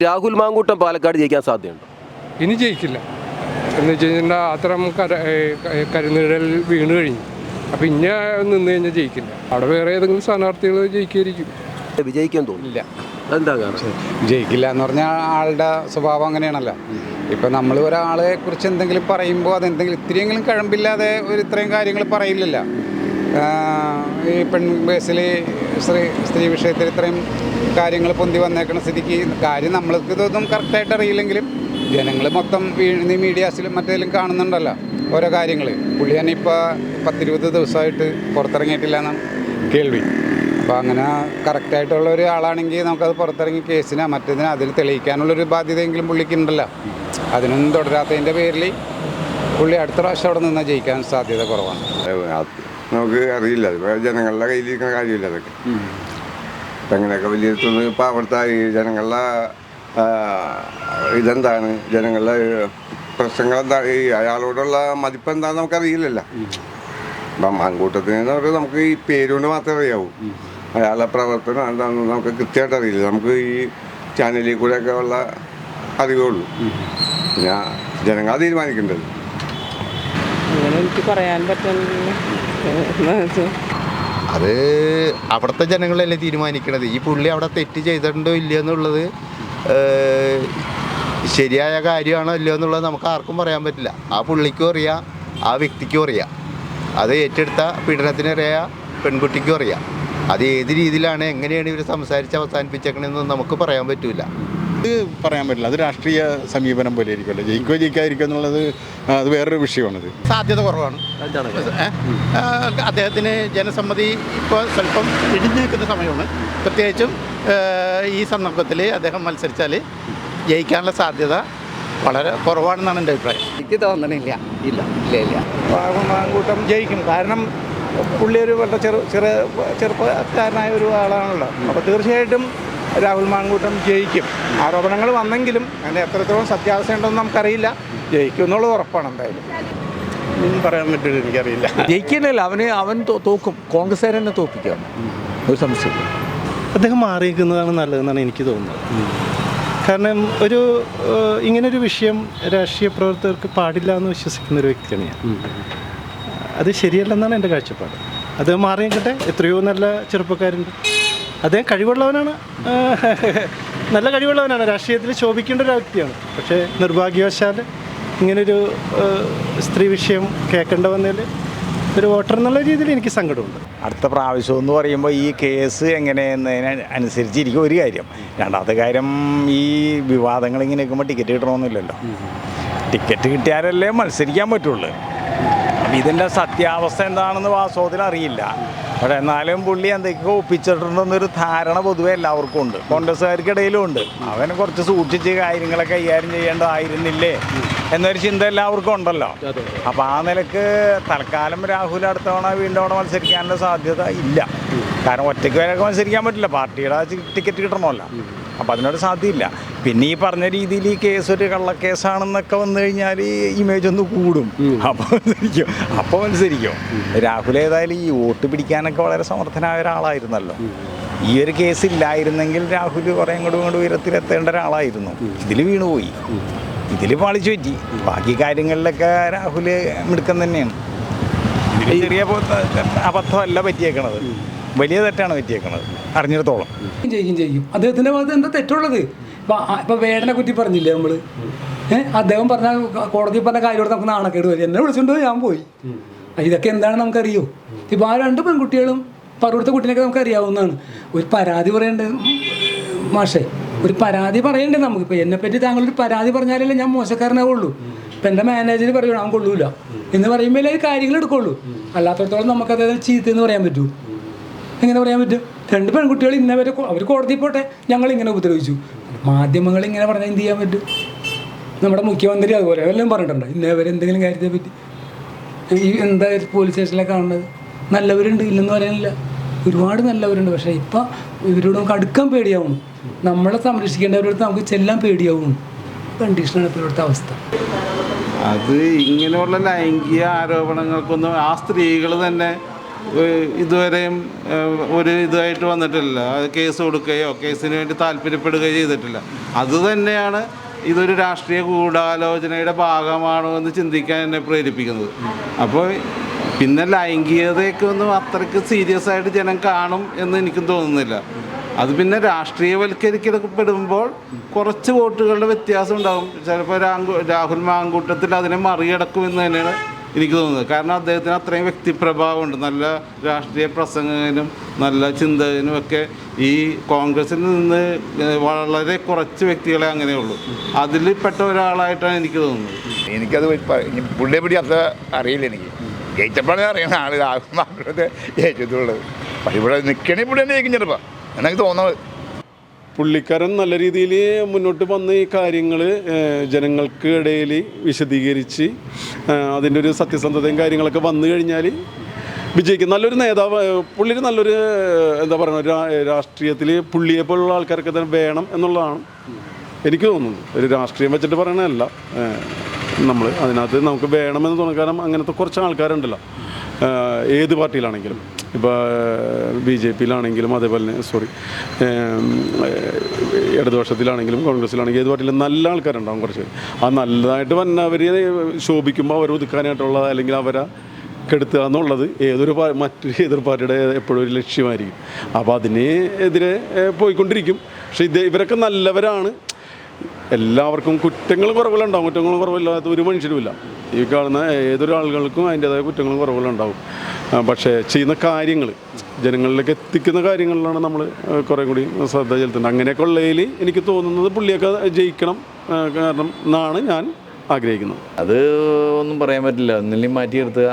രാഹുൽ മാങ്കൂട്ടം പാലക്കാട് ജയിക്കാൻ സാധ്യതയുണ്ടോ? ഇനി ജയിക്കില്ല എന്ന് വെച്ച് കഴിഞ്ഞാൽ അത്തരം കരുനിഴൽ വീണ് കഴിഞ്ഞു. അപ്പം ഇനി നിന്ന് കഴിഞ്ഞാൽ ജയിക്കില്ല. അവിടെ വേറെ ഏതെങ്കിലും സ്ഥാനാർത്ഥികൾ ജയിക്കുമായിരിക്കും. വിജയിക്കാൻ തോന്നില്ല. എന്താ കാരണം? ജയിക്കില്ല എന്ന് പറഞ്ഞാൽ ആളുടെ സ്വഭാവം അങ്ങനെയാണല്ലോ. ഇപ്പം നമ്മൾ ഒരാളെ കുറിച്ച് എന്തെങ്കിലും പറയുമ്പോൾ അതെന്തെങ്കിലും ഇത്തിരിയെങ്കിലും കഴമ്പില്ലാതെ ഇത്രയും കാര്യങ്ങൾ പറയില്ലല്ലോ. ഈ ബേസിൽ സ്ത്രീ വിഷയത്തിൽ ഇത്രയും കാര്യങ്ങൾ പൊന്തി വന്നേക്കുന്ന സ്ഥിതിക്ക് കാര്യം നമ്മൾക്ക് ഇതൊന്നും കറക്റ്റായിട്ട് അറിയില്ലെങ്കിലും ജനങ്ങൾ മൊത്തം മീഡിയാസിലും മറ്റേതിലും കാണുന്നുണ്ടല്ലോ ഓരോ കാര്യങ്ങൾ. പുള്ളി തന്നെ ഇപ്പോൾ 10-20 ദിവസമായിട്ട് പുറത്തിറങ്ങിയിട്ടില്ല എന്നാണ് കേൾവി. അപ്പോൾ അങ്ങനെ കറക്റ്റായിട്ടുള്ള ഒരു ആളാണെങ്കിൽ നമുക്കത് പുറത്തിറങ്ങി കേസിനോ മറ്റേതിനോ അതിൽ തെളിയിക്കാനുള്ളൊരു ബാധ്യതയെങ്കിലും പുള്ളിക്കുണ്ടല്ലോ. അതിനൊന്നും തുടരാത്തതിൻ്റെ പേരിൽ പുള്ളി അടുത്ത പ്രാവശ്യം അവിടെ നിന്നാൽ ജയിക്കാൻ സാധ്യത കുറവാണ്. നമുക്ക് അറിയില്ല, ജനങ്ങളുടെ കയ്യിലിരിക്കുന്ന കാര്യമില്ല അതൊക്കെ. ഇപ്പം എങ്ങനെയൊക്കെ വിലയിരുത്തുന്നത് ഇപ്പം അവിടുത്തെ ഈ ജനങ്ങളുടെ ഇതെന്താണ്, ജനങ്ങളുടെ പ്രശ്നങ്ങൾ എന്താ, ഈ അയാളോടുള്ള മതിപ്പ് എന്താണെന്ന് നമുക്കറിയില്ലല്ലോ. അപ്പം മാങ്കൂട്ടത്തിന് പറഞ്ഞാൽ നമുക്ക് ഈ പേരുകൊണ്ട് മാത്രമേ അറിയാവൂ. അയാളുടെ പ്രവർത്തനം എന്താണെന്ന് നമുക്ക് കൃത്യമായിട്ട് അറിയില്ല. നമുക്ക് ഈ ചാനലിൽ കൂടെയൊക്കെ ഉള്ള അറിവുള്ളൂ. പിന്നെ ജനങ്ങൾ തീരുമാനിക്കേണ്ടത്. അങ്ങനെ എനിക്ക് പറയാൻ പറ്റുന്നില്ല. അത് അവിടുത്തെ ജനങ്ങളല്ലേ തീരുമാനിക്കണത്. ഈ പുള്ളി അവിടെ തെറ്റ് ചെയ്തിട്ടുണ്ടോ ഇല്ലയോ എന്നുള്ളത്, ശരിയായ കാര്യമാണോ ഇല്ലയോ എന്നുള്ളത് നമുക്ക് ആർക്കും പറയാൻ പറ്റില്ല. ആ പുള്ളിക്കും അറിയാം, ആ വ്യക്തിക്കും അറിയാം. അത് ഏറ്റെടുത്ത പീഡനത്തിനറിയാം, പെൺകുട്ടിക്കും അറിയാം. അത് ഏത് രീതിയിലാണ് എങ്ങനെയാണ് ഇവർ സംസാരിച്ച് അവസാനിപ്പിച്ചേക്കണമെന്ന് നമുക്ക് പറയാൻ പറ്റില്ല. അത് പറയാൻ പറ്റില്ല. അത് രാഷ്ട്രീയ സമീപനം പോലെ ആയിരിക്കുമല്ലോ. ജയിക്കാതിരിക്കുക എന്നുള്ളത് അത് വേറൊരു വിഷയമാണത്. സാധ്യത കുറവാണ്. അദ്ദേഹത്തിന് ജനസമ്മതി ഇപ്പോൾ സ്വല്പം ഇടിഞ്ഞു നിൽക്കുന്ന സമയമാണ്. പ്രത്യേകിച്ചും ഈ സന്ദർഭത്തിൽ അദ്ദേഹം മത്സരിച്ചാൽ ജയിക്കാനുള്ള സാധ്യത വളരെ കുറവാണെന്നാണ് എൻ്റെ അഭിപ്രായം. എനിക്ക് തോന്നണില്ല. ഇല്ല ഇല്ല ഇല്ല മാങ്കൂട്ടം ജയിക്കും. കാരണം പുള്ളി ഒരു വളരെ ചെറുപ്പക്കാരനായ ഒരു ആളാണല്ലോ. അപ്പോൾ തീർച്ചയായിട്ടും രാഹുൽ മാങ്കൂട്ടം ജയിക്കും. ആരോപണങ്ങൾ വന്നെങ്കിലും അതിൻ്റെ എത്രത്തോളം സത്യാവസ്ഥ ഉണ്ടെന്ന് നമുക്കറിയില്ല. ജയിക്കും എന്നുള്ളത് ഉറപ്പാണ്. എന്തായാലും ഒന്നും പറയാൻ പറ്റില്ല, എനിക്കറിയില്ല. ജയിക്കാനല്ല, അവൻ തോക്കും. കോൺഗ്രസ്സുകാർ തന്നെ തോൽപ്പിക്കാം, ഒരു സംശയം. അദ്ദേഹം മാറിയിരിക്കുന്നതാണ് നല്ലതെന്നാണ് എനിക്ക് തോന്നുന്നത്. കാരണം ഇങ്ങനൊരു വിഷയം രാഷ്ട്രീയ പ്രവർത്തകർക്ക് പാടില്ല എന്ന് വിശ്വസിക്കുന്ന ഒരു വ്യക്തിയാണ് ഞാൻ. അത് ശരിയല്ലെന്നാണ് എൻ്റെ കാഴ്ചപ്പാട്. അദ്ദേഹം മാറിയിക്കട്ടെ. എത്രയോ നല്ല ചെറുപ്പക്കാരുണ്ട്. അദ്ദേഹം കഴിവുള്ളവനാണ്, നല്ല കഴിവുള്ളവനാണ്, രാഷ്ട്രീയത്തിൽ ശോഭിക്കേണ്ട ഒരു വ്യക്തിയാണ്. പക്ഷേ നിർഭാഗ്യവശാൽ ഇങ്ങനൊരു സ്ത്രീ വിഷയം കേൾക്കേണ്ട വന്നതിൽ ഒരു വോട്ടർ എന്നുള്ള രീതിയിൽ എനിക്ക് സങ്കടമുണ്ട്. അടുത്ത പ്രാവശ്യം എന്ന് പറയുമ്പോൾ ഈ കേസ് എങ്ങനെയെന്നതിന് അനുസരിച്ചിരിക്കും ഒരു കാര്യം. രണ്ടാമത്തെ കാര്യം, ഈ വിവാദങ്ങൾ ഇങ്ങനെ നിൽക്കുമ്പോൾ ടിക്കറ്റ് കിട്ടണമെന്നില്ലല്ലോ. ടിക്കറ്റ് കിട്ടിയാലല്ലേ മത്സരിക്കാൻ പറ്റുള്ളൂ. അപ്പം ഇതിൻ്റെ സത്യാവസ്ഥ എന്താണെന്ന് വാസ്തവത്തിൽ അറിയില്ല. പക്ഷേ എന്നാലും പുള്ളി എന്തൊക്കെയോ ഒപ്പിച്ചിട്ടുണ്ടെന്നൊരു ധാരണ പൊതുവെ എല്ലാവർക്കും ഉണ്ട്, കോൺഗ്രസ്സുകാർക്കിടയിലും ഉണ്ട്. അവനെ കുറച്ച് സൂക്ഷിച്ച് കാര്യങ്ങളൊക്കെ കൈകാര്യം ചെയ്യേണ്ടതായിരുന്നില്ലേ എന്നൊരു ചിന്ത എല്ലാവർക്കും ഉണ്ടല്ലോ. അപ്പോൾ ആ നിലക്ക് തൽക്കാലം രാഹുൽ അടുത്ത തവണ വീണ്ടും അവിടെ മത്സരിക്കാനുള്ള സാധ്യത ഇല്ല. കാരണം ഒറ്റയ്ക്ക് വരെയൊക്കെ മത്സരിക്കാൻ പറ്റില്ല, പാർട്ടിയുടെ ടിക്കറ്റ് കിട്ടണമല്ലോ. അപ്പോൾ അതിനൊരു സാധ്യതയില്ല. പിന്നെ ഈ പറഞ്ഞ രീതിയിൽ ഈ കേസ് ഒരു കള്ളക്കേസാണെന്നൊക്കെ വന്നു കഴിഞ്ഞാൽ ഈ ഇമേജ് ഒന്ന് കൂടും. അപ്പോൾ മത്സരിക്കും. രാഹുൽ ഏതായാലും ഈ വോട്ട് പിടിക്കാനൊക്കെ വളരെ സമർത്ഥനായ ഒരാളായിരുന്നല്ലോ. ഈ ഒരു കേസ് ഇല്ലായിരുന്നെങ്കിൽ രാഹുൽ കുറേ ഇങ്ങോട്ട് ഉയരത്തിലെത്തേണ്ട ഒരാളായിരുന്നു. ഇതിൽ വീണുപോയി, ഇതിൽ പാളിച്ചു പറ്റി. ബാക്കി കാര്യങ്ങളിലൊക്കെ രാഹുൽ മിടുക്കം തന്നെയാണ്. ചെറിയ അബദ്ധമല്ല പറ്റിയേക്കണത്, വലിയ തെറ്റാണ് പറ്റിയേക്കണത് അറിഞ്ഞിടത്തോളം. ചെയ്യും അദ്ദേഹത്തിൻ്റെ ഭാഗത്ത് എന്താ തെറ്റുള്ളത്? ഇപ്പം വേടനെ കുറ്റി പറഞ്ഞില്ലേ നമ്മൾ? അദ്ദേഹം പറഞ്ഞ കോടതി പറഞ്ഞ കാര്യത്തോടെ നമുക്ക് നാണക്കേട് വരും. എന്നെ വിളിച്ചുകൊണ്ട് ഞാൻ പോയി. ഇതൊക്കെ എന്താണെന്ന് നമുക്കറിയോ? ഇപ്പം ആ 2 പെൺകുട്ടികളും പറവൂർത്തെ കുട്ടീനൊക്കെ നമുക്ക് അറിയാവുന്നതാണ്. ഒരു പരാതി പറയേണ്ടത് മാഷേ, ഒരു പരാതി പറയേണ്ടത് നമുക്ക്. ഇപ്പം എന്നെപ്പറ്റി താങ്കളൊരു പരാതി പറഞ്ഞാലല്ലേ ഞാൻ മോശക്കാരനാവുള്ളൂ. ഇപ്പം എൻ്റെ മാനേജർ പറയുള്ളൂ ഞാൻ കൊള്ളൂല എന്ന് പറയുമ്പോഴേ കാര്യങ്ങൾ എടുക്കുള്ളൂ. അല്ലാത്തടത്തോളം നമുക്കത് ചീത്തയെന്ന് പറയാൻ പറ്റൂ. എങ്ങനെ പറയാൻ പറ്റും? 2 പെൺകുട്ടികൾ ഇന്നവരെ അവർ കോടതി പോട്ടെ, ഞങ്ങളിങ്ങനെ ഉപദ്രവിച്ചു. മാധ്യമങ്ങൾ ഇങ്ങനെ പറഞ്ഞാൽ എന്ത് ചെയ്യാൻ പറ്റും? നമ്മുടെ മുഖ്യമന്ത്രി അതുപോലെ എല്ലാം പറഞ്ഞിട്ടുണ്ട് ഇന്നവരെ എന്തെങ്കിലും കാര്യത്തെ പറ്റി. ഈ എന്താ പോലീസ് സ്റ്റേഷനിലൊക്കെ കാണുന്നത്? നല്ലവരുണ്ട്, ഇല്ലെന്ന് പറയാനില്ല, ഒരുപാട് നല്ലവരുണ്ട്. പക്ഷേ ഇപ്പം ഇവരോട് നമുക്ക് അടുക്കാൻ പേടിയാവുന്നു. നമ്മളെ സംരക്ഷിക്കേണ്ടവരടുത്ത് നമുക്ക് ചെല്ലാൻ പേടിയാവുന്നു. കണ്ടീഷനാണ് ഇപ്പോൾ ഇവിടുത്തെ അവസ്ഥ. അത് ഇങ്ങനെയുള്ള ലൈംഗിക ആരോപണങ്ങൾക്കൊന്നും ആ സ്ത്രീകൾ തന്നെ ഇതുവരെയും ഒരു ഇതായിട്ട് വന്നിട്ടില്ല. കേസ് കൊടുക്കുകയോ കേസിന് വേണ്ടി താല്പര്യപ്പെടുകയോ ചെയ്തിട്ടില്ല. അതുതന്നെയാണ് ഇതൊരു രാഷ്ട്രീയ ഗൂഢാലോചനയുടെ ഭാഗമാണോ എന്ന് ചിന്തിക്കാൻ എന്നെ പ്രേരിപ്പിക്കുന്നത്. അപ്പോൾ പിന്നെ ലൈംഗികതയൊക്കെ ഒന്നും അത്രയ്ക്ക് സീരിയസ് ആയിട്ട് ജനം കാണും എന്ന് എനിക്കും തോന്നുന്നില്ല. അത് പിന്നെ രാഷ്ട്രീയവൽക്കരിക്കപ്പെടുമ്പോൾ കുറച്ച് വോട്ടുകളുടെ വ്യത്യാസം ഉണ്ടാകും. ചിലപ്പോൾ രാഹുൽ മാങ്കൂട്ടത്തിൽ അതിനെ മറികടക്കുമെന്ന് തന്നെയാണ് എനിക്ക് തോന്നുന്നത്. കാരണം അദ്ദേഹത്തിന് അത്രയും വ്യക്തിപ്രഭാവമുണ്ട്. നല്ല രാഷ്ട്രീയ പ്രസംഗകനും നല്ല ചിന്തകനും ഒക്കെ ഈ കോൺഗ്രസിൽ നിന്ന് വളരെ കുറച്ച് വ്യക്തികളെ അങ്ങനെയുള്ളൂ. അതിൽ പെട്ട ഒരാളായിട്ടാണ് എനിക്ക് തോന്നുന്നത്. എനിക്കത് പുള്ളിയെ പിടി അത്ര അറിയില്ല. എനിക്ക് ജയിച്ചപ്പോഴേ അറിയണ ആൾ രാഹുൽ മാങ്കൂട്ടത്തെ ജയിച്ചിട്ടുള്ളത്. പക്ഷെ ഇവിടെ നിൽക്കണേ പുള്ളി തന്നെ ജയിക്കും ചിലപ്പോൾ എനിക്ക് തോന്നുന്നത്. പുള്ളിക്കാരൻ നല്ല രീതിയിൽ മുന്നോട്ട് വന്ന് ഈ കാര്യങ്ങൾ ജനങ്ങൾക്ക് ഇടയിൽ വിശദീകരിച്ച് അതിൻ്റെ ഒരു സത്യസന്ധതയും കാര്യങ്ങളൊക്കെ വന്നു കഴിഞ്ഞാൽ വിജയിക്കും. നല്ലൊരു നേതാവ് പുള്ളിയൊരു നല്ലൊരു എന്താ പറയുക രാഷ്ട്രീയത്തിൽ പുള്ളിയെപ്പോലുള്ള ആൾക്കാരൊക്കെ തന്നെ വേണം എന്നുള്ളതാണ് എനിക്ക് തോന്നുന്നത്. ഒരു രാഷ്ട്രീയം വെച്ചിട്ട് പറയണതല്ല, നമ്മൾ അതിനകത്ത് നമുക്ക് വേണമെന്ന് തോന്നുന്നു. കാരണം അങ്ങനത്തെ കുറച്ച് ആൾക്കാരുണ്ടല്ലോ ഏത് പാർട്ടിയിലാണെങ്കിലും, ഇപ്പോൾ BJP-യിലാണെങ്കിലും അതേപോലെ ഇടതുപക്ഷത്തിലാണെങ്കിലും കോൺഗ്രസ്സിലാണെങ്കിലും ഏത് പാർട്ടിയിലും നല്ല ആൾക്കാരുണ്ടാവും കുറച്ച്. ആ നല്ലതായിട്ട് വന്നവർ ശോഭിക്കുമ്പോൾ അവർ ഒതുക്കാനായിട്ടുള്ള അല്ലെങ്കിൽ അവരെ കെടുത്തുക എന്നുള്ളത് മറ്റൊരു എതിർ പാർട്ടിയുടെ എപ്പോഴും ഒരു ലക്ഷ്യമായിരിക്കും. അപ്പോൾ അതിനെതിരെ പോയിക്കൊണ്ടിരിക്കും. പക്ഷേ ഇവരൊക്കെ നല്ലവരാണ്. എല്ലാവർക്കും കുറ്റങ്ങളും കുറവുകളുണ്ടാവും. കുറ്റങ്ങളും കുറവില്ലാത്ത ഒരു മനുഷ്യരുമില്ല. ഈ കാണുന്ന ഏതൊരു ആളുകൾക്കും അതിൻ്റേതായ കുറ്റങ്ങളും കുറവുകളുണ്ടാവും. പക്ഷേ ചെയ്യുന്ന കാര്യങ്ങൾ ജനങ്ങളിലേക്ക് എത്തിക്കുന്ന കാര്യങ്ങളിലാണ് നമ്മൾ കുറേ കൂടി ശ്രദ്ധ ചെലുത്തുന്നത്. അങ്ങനെയൊക്കെ ഉള്ളതിൽ എനിക്ക് തോന്നുന്നത് പുള്ളിയൊക്കെ ജയിക്കണം കാരണം എന്നാണ് ഞാൻ ആഗ്രഹിക്കുന്നത്. അത് ഒന്നും പറയാൻ പറ്റില്ല. ഒന്നിലും മാറ്റിയെടുത്തുക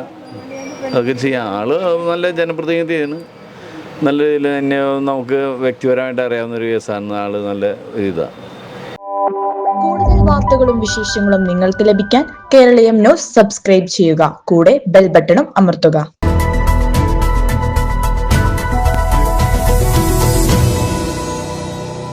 അതൊക്കെ ചെയ്യാം. ആള് നല്ല ജനപ്രതിനിധിയാണ്. നല്ല രീതിയിൽ തന്നെ നമുക്ക് വ്യക്തിപരമായിട്ട് അറിയാവുന്നൊരു കേസാണ്. ആള് നല്ല ഇതാണ്. കൂടുതൽ വാർത്തകളും വിശേഷങ്ങളും നിങ്ങൾക്ക് ലഭിക്കാൻ കേരളീയം ന്യൂസ് സബ്സ്ക്രൈബ് ചെയ്യുക. കൂടെ ബെൽ ബട്ടണും അമർത്തുക.